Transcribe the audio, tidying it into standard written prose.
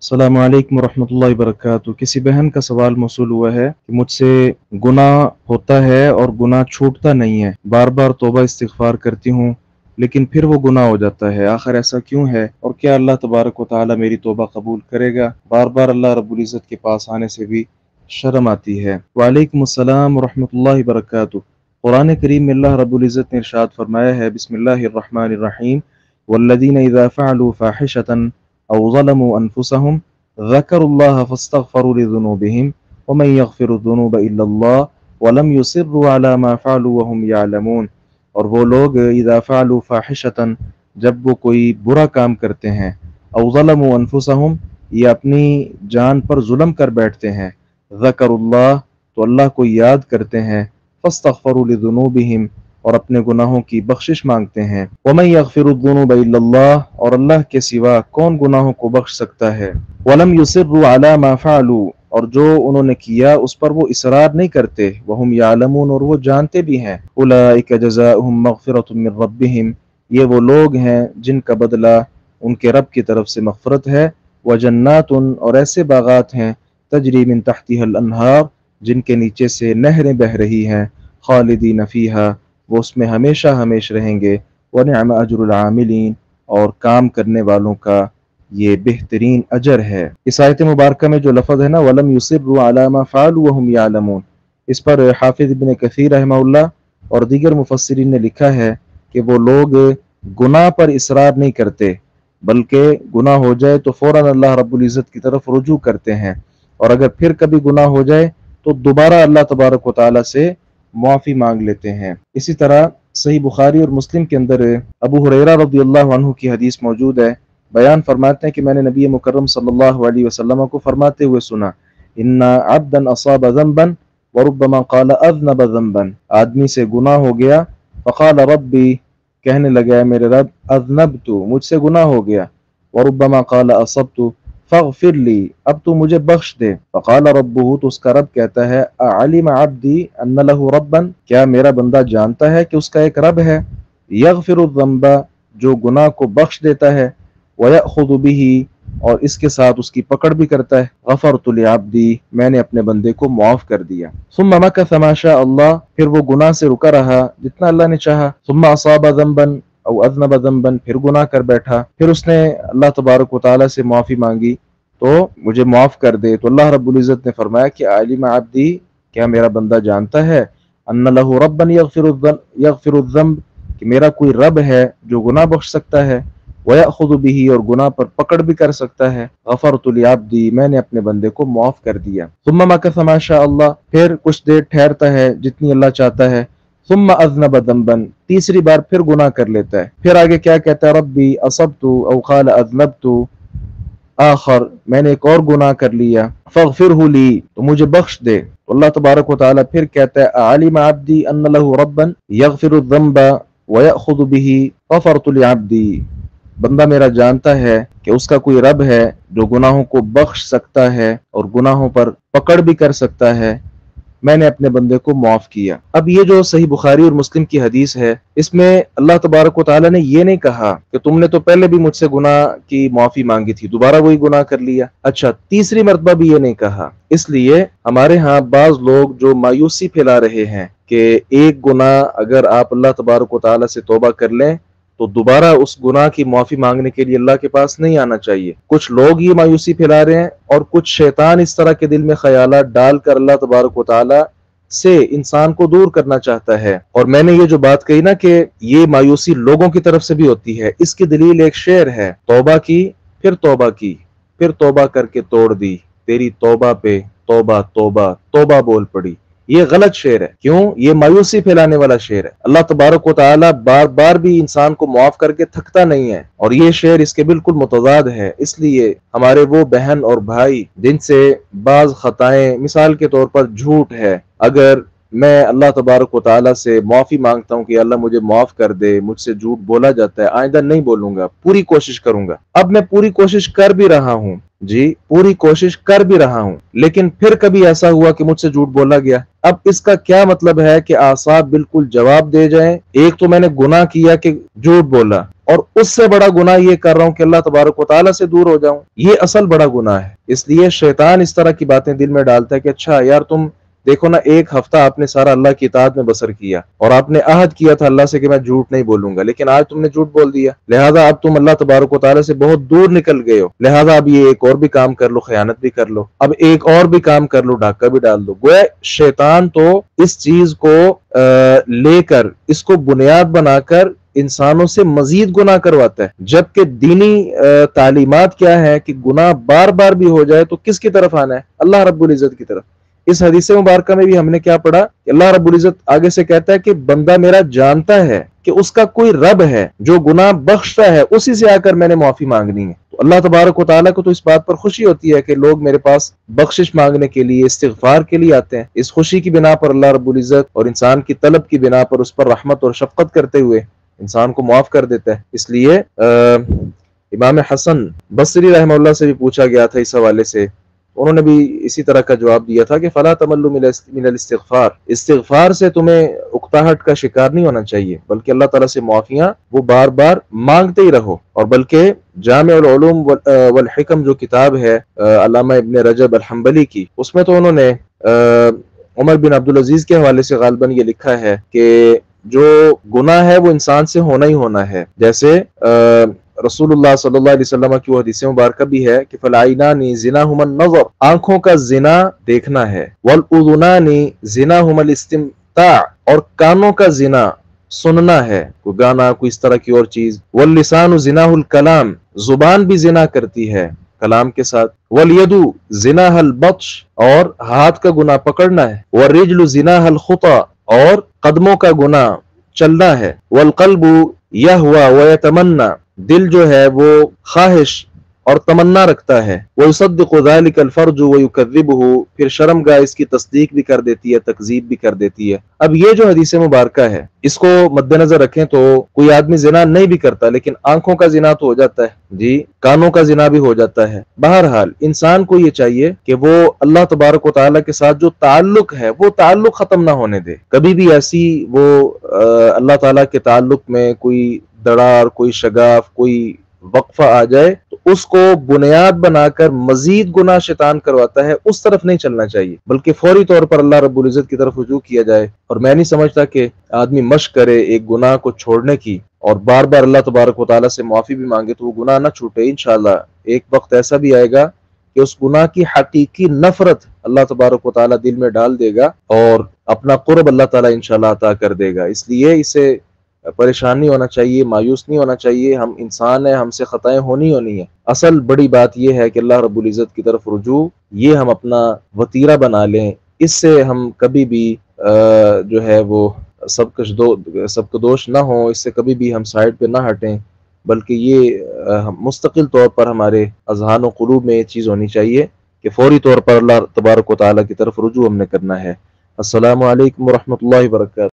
अस्सलाम वालेकुम रहमतुल्लाहि वबरकातुहू। किसी बहन का सवाल मौसूल हुआ है कि मुझसे गुनाह होता है और गुनाह छूटता नहीं है। बार बार तौबा इस्तिग़फ़ार करती हूँ लेकिन फिर वो गुनाह हो जाता है। आखिर ऐसा क्यों है और क्या अल्लाह तबारक व तआला मेरी तौबा कबूल करेगा? बार बार अल्लाह रब्बुल इज़्ज़त के पास आने से भी शर्म आती है। वालेकुम अस्सलाम रहमतुल्लाहि वबरकातुहू। कुरान करीम में अल्लाह रब्बुल इज़्ज़त ने इरशाद फरमाया है, बिस्मिल्लाहिर रहमानिर रहीम, वल्लज़ीना इज़ा फ़अलू फ़ाहिशतन औ ज़लमू अनफुसहुम ज़करुल्लाह फ़स्तग़फ़रू लिज़ुनूबिहिम वमन यग़फ़िरुज़्ज़ुनूब इल्लल्लाह वलम युसिर्रू अला मा फ़अलू वहुम यअलमून। और वो लोग इज़ा फ़अलू फ़ाहिशतन, जब वो कोई बुरा काम करते हैं, औ ज़लमू अनफुसहुम, ये अपनी जान पर जुल्म कर बैठते हैं, ज़करुल्लाह, तो अल्लाह को याद करते हैं, फ़स्तग़फ़रू लिज़ुनूबिहिम, और अपने गुनाहों की बख्शिश मांगते हैं, वमन यग़फ़िरुज़्ज़ुनूब इल्लल्लाह, और अल्लाह के सिवा कौन गुनाहों को बख्श सकता है, वलम युसिर्रू अला मा फ़अलू, और जो उन्होंने किया उस पर वो इसरार नहीं करते, वहुम यअलमून, और वो जानते भी हैं, उलाइका जज़ाउहुम मग़फ़िरतुम मिन रब्बिहिम, ये वो लोग हैं जिनका बदला उनके रब की तरफ से मग़फ़िरत है, व जन्नातुन, और ऐसे बागात हैं, तजरी मिन तहतिहल अन्हार, जिनके नीचे से नहरें बह रही हैं, खालिदीन फ़ीहा, वो उसमें हमेशा हमेश रहेंगे, व निअम अजरुल आमिलीन, और काम करने वालों का ये बेहतरीन अजर है। इस आयत मुबारक में जो लफ्ज़ है ना, वलम युसिर्रू अला मा फ़अलू वहुम यअलमून, इस पर हाफिज़ इब्न कसीर रहमहुल्लाह और दीगर मुफस्सिरीन ने लिखा है कि वो लोग गुनाह पर इसरार नहीं करते, बल्कि गुनाह हो जाए तो फ़ौरन अल्लाह रब्बुल इज़्ज़त की तरफ रुजू करते हैं, और अगर फिर कभी गुनाह हो जाए तो दोबारा अल्लाह तबारक व तआला से मुआफ़ी मांग लेते हैं। इसी तरह सही बुखारी और मुस्लिम के अंदर अबू हुरैरा रज़ियल्लाहु अन्हु की हदीस मौजूद है। बयान फरमाते हैं कि मैंने नबी मुकर्रम सल्लल्लाहु अलैहि वसल्लम को फरमाते हुए सुना, इन्ना अब्दन असाब ज़ंबन व रुब्बमा क़ाल अज़नब ज़ंबन, आदमी से गुनाह हो गया, फ़क़ाल रब्बी, कहने लगा मेरे रब, अज़नबतु, मुझसे गुनाह हो गया, व रुब्बमा क़ाल असबतु फ़ग़फ़िर ली, अब तू मुझे बख्श दे, फ़क़ाल रब्बुहु, तो उसका रब कहता है, अअलिम अब्दी अन्न लहु रब्बन, क्या मेरा बंदा जानता है कि उसका एक रब है, यग़फ़िरु ज़ंबा, जो गुनाह को बख्श देता है, व यअख़ुज़ु बिही, और इसके साथ उसकी पकड़ भी करता है, गफ़रतु लिअब्दी, मैंने अपने बंदे को मुआफ़ कर दिया। सुम्मा मकथ मा शा अल्लाह, फिर वो गुनाह से रुका रहा जितना अल्लाह ने चाहा, सुम्मा असाब ज़ंबन औ अज़नब ज़ंबन, फिर गुनाह कर बैठा, फिर उसने अल्लाह तबारक व तआला से मुआफ़ी मांगी तो मुझे माफ़ कर दे, तो अल्लाह रब्बुल इज़्ज़त ने फरमाया कि आलिम अब्दी, क्या मेरा बंदा जानता है, अन्न लहु रब्बन यग़फ़िरु ज़ंब, कि मेरा कोई रब है जो गुनाह बख्श सकता है, व यअख़ुज़ु बिही, और गुनाह पर पकड़ भी कर सकता है, गफ़रतु लिअब्दी, मैंने अपने बंदे को माफ़ कर दिया। सुम्मा मकथ मा शा अल्लाह, फिर कुछ देर ठहरता है जितनी अल्लाह चाहता है, सुम्मा अज़नब ज़ंबन, तीसरी बार फिर गुनाह कर लेता है, फिर आगे क्या कहता है, रब्बी असबतु औ क़ाल अज़नबतु आखर, मैंने एक और गुनाह कर लिया, फ़ग़फ़िरहु ली, तो मुझे बख्श दे, तो अल्लाह तबारक व तआला फिर कहता है, अअलिम अब्दी अन्न लहु रब्बन यग़फ़िरु ज़ंबा व यअख़ुज़ु बिही ग़फ़रतु लिअब्दी, बंदा मेरा जानता है कि उसका कोई रब है जो गुनाहों को बख्श सकता है और गुनाहों पर पकड़ भी कर सकता है, मैंने अपने बंदे को माफ़ किया। अब ये जो सही बुखारी और मुस्लिम की हदीस है, इसमें अल्लाह तबारक व तआला ने ये नहीं कहा कि तुमने तो पहले भी मुझसे गुनाह की माफ़ी मांगी थी, दोबारा वही गुनाह कर लिया, अच्छा तीसरी मर्तबा भी ये नहीं कहा। इसलिए हमारे यहाँ बाज़ लोग जो मायूसी फैला रहे हैं कि एक गुनाह अगर आप अल्लाह तबारक व तआला से तौबा कर लें तो दोबारा उस गुनाह की माफ़ी मांगने के लिए अल्लाह के पास नहीं आना चाहिए, कुछ लोग ये मायूसी फैला रहे हैं, और कुछ शैतान इस तरह के दिल में ख्यालात डालकर अल्लाह तबारक व तआला से इंसान को दूर करना चाहता है। और मैंने ये जो बात कही ना कि ये मायूसी लोगों की तरफ से भी होती है, इसकी दलील एक शेर है, तौबा की, फिर तौबा की, फिर तौबा करके तोड़ दी, तेरी तौबा पे तौबा तौबा तौबा बोल पड़ी। ये गलत शेर है, क्यों? ये मायूसी फैलाने वाला शेर है। अल्लाह तबारक व तआला बार बार भी इंसान को माफ करके थकता नहीं है, और ये शेर इसके बिल्कुल मुतज़ाद है। इसलिए हमारे वो बहन और भाई जिनसे बाज खताएं, मिसाल के तौर पर झूठ है, अगर मैं अल्लाह तबारक व तआला से माफ़ी मांगता हूँ कि अल्लाह मुझे माफ़ कर दे, मुझसे झूठ बोला जाता है, आइंदा नहीं बोलूंगा, पूरी कोशिश करूंगा। अब मैं पूरी कोशिश कर भी रहा हूँ, जी पूरी कोशिश कर भी रहा हूं, लेकिन फिर कभी ऐसा हुआ कि मुझसे झूठ बोला गया। अब इसका क्या मतलब है कि आसाब बिल्कुल जवाब दे जाएं। एक तो मैंने गुनाह किया कि झूठ बोला, और उससे बड़ा गुनाह ये कर रहा हूं कि अल्लाह तबारक व तआला से दूर हो जाऊं। ये असल बड़ा गुनाह है। इसलिए शैतान इस तरह की बातें दिल में डालता है कि अच्छा यार, तुम देखो ना, एक हफ्ता आपने सारा अल्लाह की इताअत में बसर किया और आपने अहद किया था अल्लाह से कि मैं झूठ नहीं बोलूंगा, लेकिन आज तुमने झूठ बोल दिया, लिहाजा अब तुम अल्लाह तबारक व तआला से बहुत दूर निकल गए हो। लिहाजा अब ये एक और भी काम कर लो, खयानत भी कर लो, अब एक और भी काम कर लो, डाका भी डाल दो। गोया शैतान तो इस चीज को लेकर, इसको बुनियाद बनाकर इंसानों से मजीद गुनाह करवाता है, जबकि दीनी तालीमात क्या है कि गुनाह बार बार भी हो जाए तो किसकी तरफ आना है? अल्लाह रब्बुल इज्जत की तरफ। इस हदीस मुबारक में भी हमने क्या पढ़ा कि अल्लाह रब्बुल इज्जत आगे से कहता है कि बंदा मेरा जानता है कि उसका कोई रब है जो गुनाह बख्शता है, उसी से आकर मैंने माफी मांगनी है। तो अल्लाह तबारक व तआला को तो इस बात पर खुशी होती है कि लोग मेरे पास बख्शिश मांगने के लिए, इस्तिगफार के लिए आते हैं। इस खुशी की बिना पर अल्लाह रब्बुल इज्जत और इंसान की तलब की बिना पर उस पर रहमत और शफकत करते हुए इंसान को माफ कर देता है। इसलिए इमाम हसन बसरी रहमतुल्लाह से भी पूछा गया था इस हवाले से, उन्होंने भी इसी तरह का जवाब दिया था कि फला तमल्लु मिनल इस्तिगफार, इस्तिगफार से तुम्हें उकताहट का शिकार नहीं होना चाहिए, बल्कि अल्लाह ताला से माफियां वो बार बार मांगते ही रहो। और बल्कि जामिउल उलूम वल हिकम जो किताब है अल्लामा इब्न रजब अल हंबली की, उसमें तो उन्होंने उमर बिन अब्दुल अजीज के हवाले से गालिबन ये लिखा है कि जो गुनाह है वो इंसान से होना ही होना है। जैसे रसूलुल्लाह सल्लल्लाहु अलैहि वसल्लम की हदीस मुबारक भी है कि फलाइनानी जिनाहुमन नज़र, आंखों का जिना देखना है, वल उज़ुनानी जिनाहुमल इस्तिमता, और कानों का जिना सुनना है, कोई गाना, कोई इस तरह की और चीज, वल लिसानु जिनाहुल कलाम, जुबान भी जिना करती है कलाम के साथ, वल यदु जिनाहल बत्श, और हाथ का गुनाह पकड़ना है, वल रिजलु जिनाहल खुता, और कदमों का गुनाह चलना है, वल कल्बु यहवा व यतमन्ना, दिल जो है वो ख्वाहिश और तमन्ना रखता है, वो युसद्दिक़ु ज़ालिकल फ़र्जु व युकज़्ज़िबुहु, फिर शर्मगाह इसकी तस्दीक भी कर देती है, तकज़ीब भी कर देती है। अब ये जो हदीस मुबारका है, इसको मद्देनजर रखें तो कोई आदमी जिना नहीं भी करता, लेकिन आंखों का जिना तो हो जाता है जी, कानों का जिना भी हो जाता है। बहरहाल इंसान को ये चाहिए कि वो अल्लाह तबारक व तआला के साथ जो ताल्लुक है वो ताल्लुक खत्म ना होने दे। कभी भी ऐसी वो अल्लाह ताला के ताल्लुक में कोई दरार, कोई शगाफ, कोई वक्फा आ जाए तो उसको बुनियाद बनाकर मजीद गुनाह शैतान करवाता है, उस तरफ नहीं चलना चाहिए, बल्कि फौरी तौर पर अल्लाह रब्बुल इज्जत की तरफ रुजू किया जाए। और मैं नहीं समझता कि आदमी मशक करे एक गुनाह को छोड़ने की और बार बार अल्लाह तबारक व तआला से माफी भी मांगे तो वो गुनाह ना छूटे। इंशाअल्लाह एक वक्त ऐसा भी आएगा कि उस गुनाह की हकीकी नफरत अल्लाह तबारक व तआला दिल में डाल देगा और अपना कुर्ब अल्लाह ताला इंशाअल्लाह अता कर देगा। इसलिए इसे परेशान नहीं होना चाहिए, मायूस नहीं होना चाहिए। हम इंसान हैं, हमसे खताएं होनी है। असल बड़ी बात यह है कि अल्लाह रब्बुल इज़्ज़त की तरफ रुजू ये हम अपना वतीरा बना लें। इससे हम कभी भी जो है वो सबको दोष ना हो, इससे कभी भी हम साइड पे ना हटें, बल्कि ये मुस्तकिल तौर पर हमारे अज़हान व क़ुलूब में ये चीज़ होनी चाहिए कि फौरी तौर पर अल्लाह तबारक व तआला की तरफ रुजू हमने करना है। अस्सलामु अलैकुम व रहमतुल्लाहि व बरकातहू।